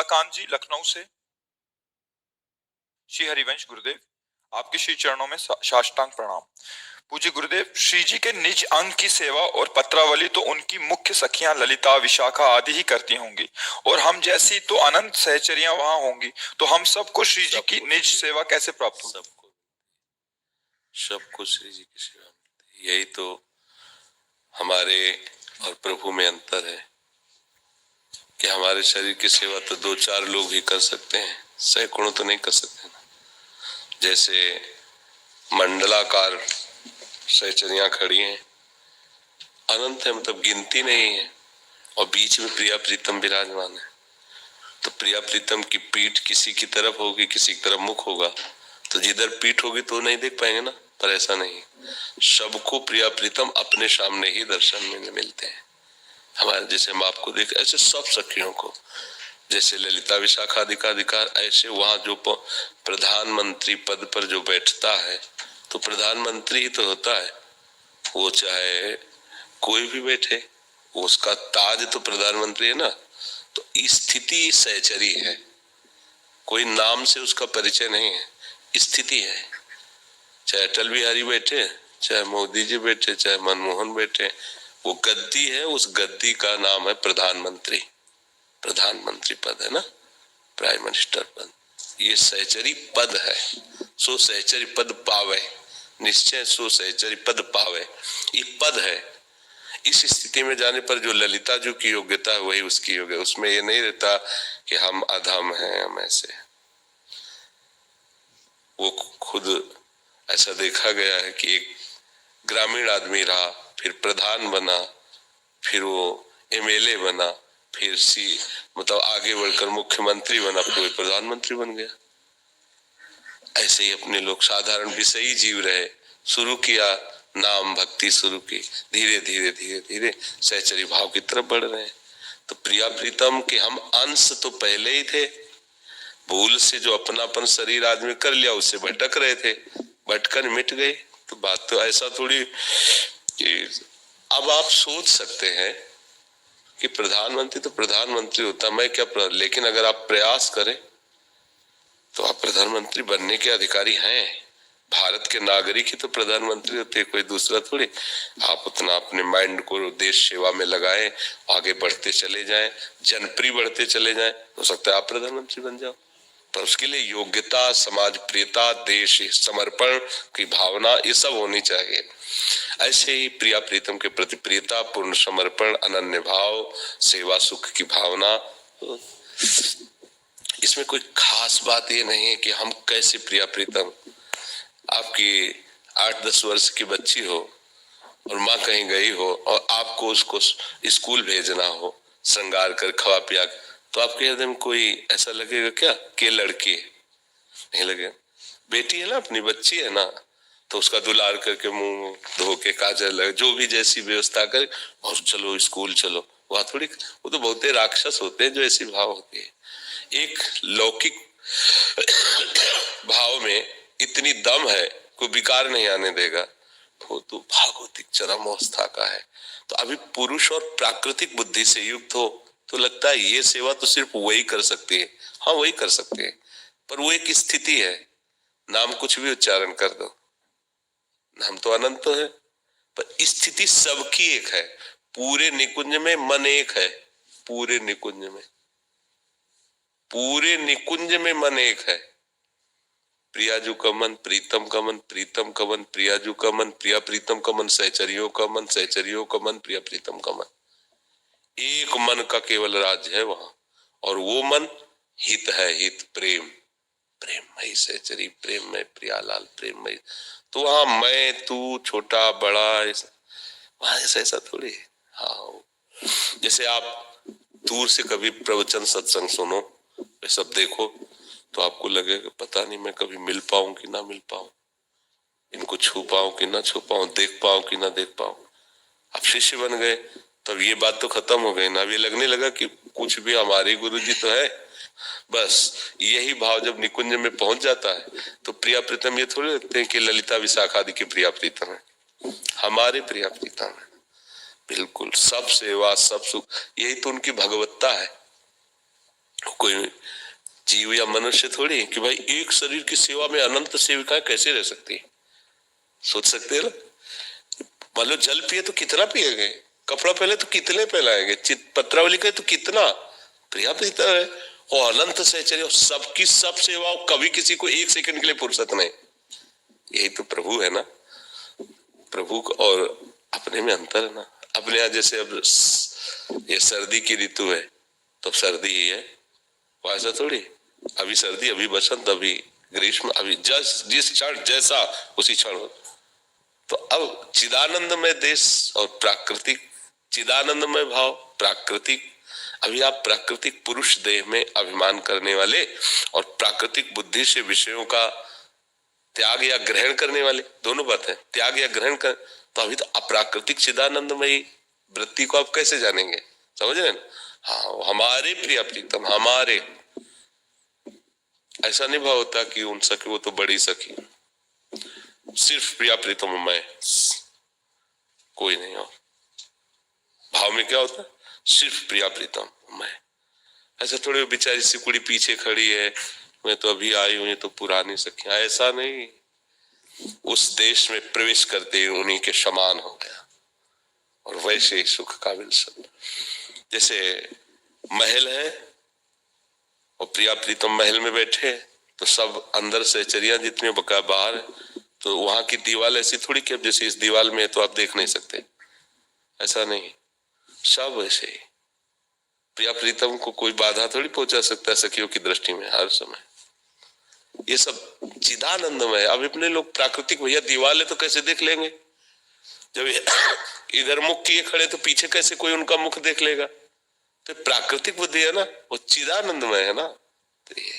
कमलाकांत जी लखनऊ से। श्री हरिवंश गुरुदेव, आपके श्री चरणों में साष्टांग प्रणाम। पूज्य गुरुदेव, श्री जी के निज अंग की सेवा और पत्रावली तो उनकी मुख्य सखियां ललिता, विशाखा आदि ही करती होंगी, और हम जैसी तो अनंत सहचरियां वहां होंगी, तो हम सबको श्री जी की निज सेवा कैसे प्राप्त हो? सबको श्री जी की सेवा मिलती है। यही तो हमारे और प्रभु में अंतर है कि हमारे शरीर की सेवा तो 2-4 लोग ही कर सकते हैं, सैकड़ों तो नहीं कर सकते ना। जैसे मंडलाकार सहचरियां खड़ी हैं, अनंत है, मतलब गिनती नहीं है, और बीच में प्रिया प्रीतम विराजमान है। तो प्रिया प्रीतम की पीठ किसी की तरफ होगी, किसी की तरफ मुख होगा, तो जिधर पीठ होगी तो नहीं देख पाएंगे ना। पर ऐसा नहीं, सबको प्रिया प्रीतम अपने सामने ही दर्शन में मिलते हैं। हमारे जैसे हम आपको देख, ऐसे सब सखियों को, जैसे ललिता विशाखा अधिकार, ऐसे वहां जो प्रधानमंत्री पद पर जो बैठता है तो प्रधानमंत्री ही तो होता है। वो चाहे कोई भी बैठे, उसका ताज तो प्रधानमंत्री है ना। तो स्थिति सहचरी है, कोई नाम से उसका परिचय नहीं है, स्थिति है। चाहे अटल बिहारी बैठे, चाहे मोदी जी बैठे, चाहे मनमोहन बैठे, वो गद्दी है, उस गद्दी का नाम है प्रधानमंत्री। प्रधानमंत्री पद है ना, प्राइम मिनिस्टर पद। ये सहचरी पद है। सो सहचरी पद पावे, निश्चय सो सहचरी पद पावे, ये पद है। इस स्थिति में जाने पर जो ललिता जी की योग्यता है वही उसकी योग्यता। उसमें ये नहीं रहता कि हम अधम हैं, हम ऐसे। वो खुद ऐसा देखा गया है कि एक ग्रामीण आदमी रहा, फिर प्रधान बना, फिर वो एमएलए बना, फिर मतलब आगे बढ़कर मुख्यमंत्री बना, फिर प्रधानमंत्री बन गया। ऐसे ही अपने लोग साधारण विषयी जीव रहे, शुरू किया नाम भक्ति शुरू की, धीरे धीरे धीरे धीरे सहचरी भाव की तरफ बढ़ रहे हैं। तो प्रिया प्रीतम के हम अंश तो पहले ही थे, भूल से जो अपनापन शरीर आदमी कर लिया उससे भटक रहे थे, भटकर मिट गए। तो बात तो ऐसा थोड़ी कि अब आप सोच सकते हैं कि प्रधानमंत्री तो प्रधानमंत्री होता, मैं क्या लेकिन अगर आप प्रयास करें तो आप प्रधानमंत्री बनने के अधिकारी हैं। भारत के नागरिक ही तो प्रधानमंत्री होते, कोई दूसरा थोड़ी। आप उतना अपने माइंड को देश सेवा में लगाएं, आगे बढ़ते चले जाएं, जनप्रिय बढ़ते चले जाएं, हो सकता है आप प्रधानमंत्री बन जाओ। पर उसके लिए योग्यता, समाज प्रियता, देश समर्पण की भावना, ये सब होनी चाहिए। ऐसे ही प्रिया प्रीतम के प्रति प्रियता, पूर्ण समर्पण, अनन्य भाव, सेवा सुख की भावना। इसमें कोई खास बात ये नहीं है कि हम कैसे प्रिया प्रीतम। आपकी 8-10 वर्ष की बच्ची हो और माँ कहीं गई हो और आपको उसको स्कूल भेजना हो, श्रृंगार कर खवा पिया, तो आपके हृदय में कोई ऐसा लगेगा क्या कि लड़की? नहीं लगेगा। बेटी है ना, अपनी बच्ची है ना, तो उसका दुलार करके मुंह धो के काजल लगे, जो भी जैसी व्यवस्था करे, और चलो स्कूल चलो। वहां थोड़ी, वो तो बहुत राक्षस होते हैं जो ऐसी भाव होती है। एक लौकिक भाव में इतनी दम है, कोई विकार नहीं आने देगा, वो तो भागवतिक चरम अवस्था का है। तो अभी पुरुष और प्राकृतिक बुद्धि से युक्त हो तो लगता है ये सेवा तो सिर्फ वही कर सकती है। हाँ, वही कर सकते हैं, पर वो एक स्थिति है। नाम कुछ भी उच्चारण कर दो, नाम तो अनंत तो है, पर स्थिति सबकी एक है। पूरे निकुंज में मन एक है, पूरे निकुंज में, पूरे निकुंज में मन एक है। प्रियाजू का मन, प्रीतम का मन, प्रीतम का मन, प्रियाजू का मन, प्रिया प्रीतम का मन, सहचरियों का मन, सहचरियों का मन, प्रिया प्रीतम का मन। एक मन का केवल राज्य है वहां, और वो मन हित है, हित प्रेम, प्रेममय सहचरी, प्रेममय प्रियालाल, प्रेममय। तो वहां मैं तू छोटा बड़ा वहां ऐसा थोड़ी। हाँ, जैसे आप दूर से कभी प्रवचन सत्संग सुनो, ये सब देखो, तो आपको लगेगा पता नहीं मैं कभी मिल पाऊं कि ना मिल पाऊं, इनको छू पाऊं कि ना छू पाऊं, देख पाऊं कि ना देख पाऊं। आप शिष्य बन गए तब ये बात तो खत्म हो गई ना। अब ये लगने लगा कि कुछ भी हमारे गुरु जी तो है। बस यही भाव जब निकुंज में पहुंच जाता है तो प्रिया प्रीतम ये थोड़ी लगते हैं कि ललिता विशाखा आदि के प्रिया प्रीतम है, हमारे प्रिया प्रीतम है। बिल्कुल सब सेवा सब सुख, यही तो उनकी भगवत्ता है। कोई जीव या मनुष्य थोड़ी कि भाई एक शरीर की सेवा में अनंत सेविकाएं कैसे रह सकती है। सोच सकते हैं ना। मान लो जल पिए तो कितना पिएंगे, कपड़ा पहले तो कितने पहनाएंगे, पत्रावली करे तो कितना पर्याप्त इतना है। और अनंत सहचर्य और सबकी सब सेवाओं, कभी किसी को एक सेकंड के लिए फुर्सत नहीं। यही तो प्रभु है ना। प्रभु और अपने में अंतर है ना। अपने यहाँ जैसे अब ये सर्दी की ऋतु है तो सर्दी ही है, वो ऐसा थोड़ी अभी सर्दी, अभी बसंत, अभी ग्रीष्म, अभी जिस क्षण जैसा उसी क्षण। तो अब चिदानंदमय देश और प्राकृतिक चिदानंदमय भाव प्राकृतिक, अभी आप प्राकृतिक पुरुष देह में अभिमान करने वाले और प्राकृतिक बुद्धि से विषयों का त्याग या ग्रहण करने वाले, दोनों बात है, त्याग या ग्रहण कर। तो अभी तो अप्राकृतिक चिदानंदमयी वृत्ति को आप कैसे जानेंगे, समझ रहे हैं। हाँ, हमारे प्रिय प्रीतम, हमारे ऐसा नहीं भाव होता कि उन सखी, वो तो बड़ी सखी, सिर्फ प्रिया प्रीतम मैं, कोई नहीं हो। भाव में क्या होता है, सिर्फ प्रिया प्रीतम मैं। ऐसा थोड़ी बेचारी सी कुड़ी पीछे खड़ी है, मैं तो अभी आई हूं, ये तो पुरानी सखियां, ऐसा नहीं। उस देश में प्रवेश करते ही उन्हीं के समान हो गया। और वैसे ही सुख का विलसन, जैसे महल है और प्रिया प्रीतम महल में बैठे तो सब अंदर से चरिया जितने बका बाहर, तो वहां की दीवार ऐसी थोड़ी कि अब जैसे इस दीवार में है तो आप देख नहीं सकते, ऐसा नहीं। सब ऐसे ही प्रिया प्रीतम को कोई बाधा थोड़ी पहुंचा सकता है सखियों की दृष्टि में हर समय। ये सब चिदानंदमय है। अब इतने लोग प्राकृतिक, भैया दीवार है तो कैसे देख लेंगे, जब इधर मुख किए खड़े तो पीछे कैसे कोई उनका मुख देख लेगा। तो प्राकृतिक बुद्धि है ना, वो चिदानंदमय है ना। तो ये